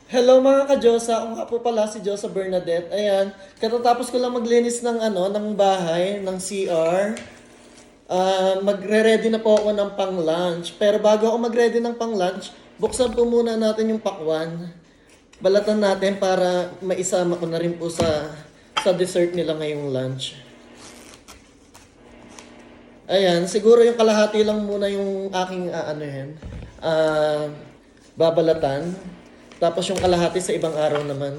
Hello mga ka-Diyosa, ako nga po pala si Diyosa Bernadette. Ayan, katatapos ko lang maglinis ng ng bahay, ng CR. Magre-ready na po ako ng pang-lunch. Pero bago ako mag-ready ng pang-lunch, buksan po muna natin yung pakwan. Balatan natin para maisama ko na rin po sa dessert nila ngayong lunch. Ayan, siguro yung kalahati lang muna yung aking babalatan. Tapos yung kalahati sa ibang araw naman.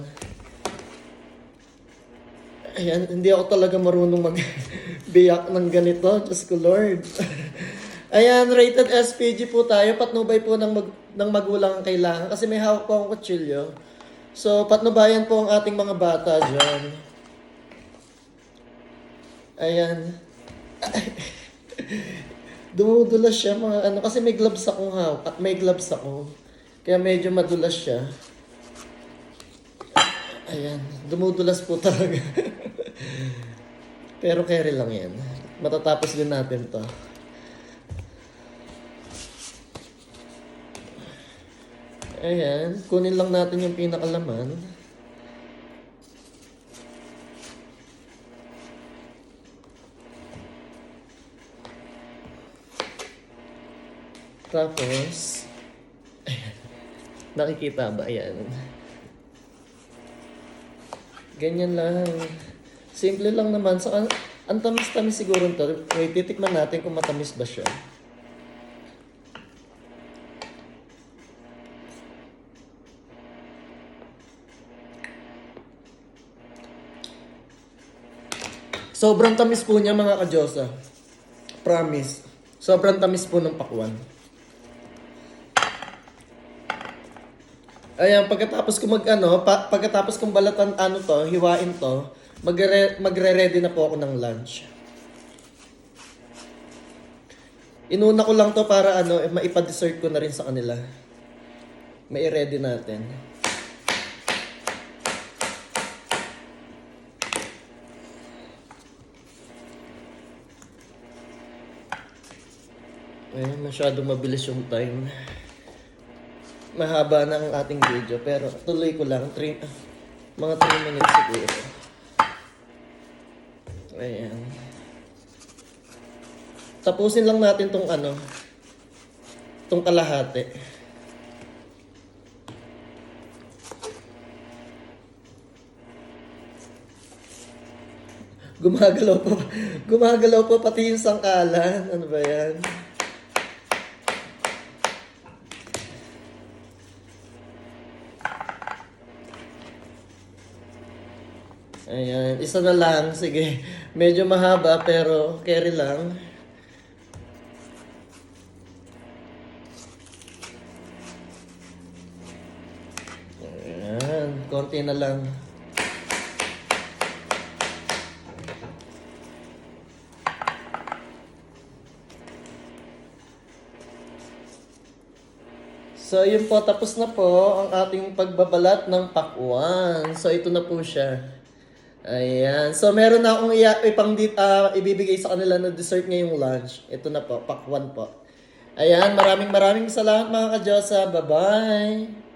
Ayan, hindi ako talaga marunong magbiyak ng ganito. Diyos ko Lord. Ayan, rated SPG po tayo. Patnubay po ng magulang ang kailangan. Kasi may hawak po akong kutsilyo. So, patnubayan po ang ating mga bata dyan. Ayan. Dumudulas siya mga kasi may gloves akong hawak at may gloves ako. Kaya medyo madulas siya. Ayan, dumudulas po talaga. Pero carry lang yan. Matatapos din natin to. Ayan, kunin lang natin yung pinakalaman. Tapos, nakikita ba? Ayan. Ganyan lang. Simple lang naman. Ang tamis-tamis siguro ito. Wait, titikman natin kung matamis ba siya. Sobrang tamis po niya mga ka-Diyosa. Promise. Sobrang tamis po ng pakwan. Ayan, pagkatapos ko pagkatapos kong balatan hiwain to, magre-ready na po ako ng lunch. Inuna ko lang to para maipa-dessert ko na rin sa kanila. Mai-ready natin. Ayan, masyadong mabilis yung time. Mahaba na ang ating video pero tuloy ko lang mga 3 minutes siguro. Ayan. Tapusin lang natin tong kalahati. Gumagalaw po pati yung sangkalan. Ano ba yan? Ayan, isa na lang. Sige, medyo mahaba pero carry lang. Ayan, konti na lang. So, yun po, tapos na po ang ating pagbabalat ng pakwan. So, ito na po siya. Ayan. So, meron na akong ibibigay sa kanila na dessert ngayong lunch. Ito na po, pakwan po. Ayan, maraming salamat mga ka-Diyosa. Bye-bye!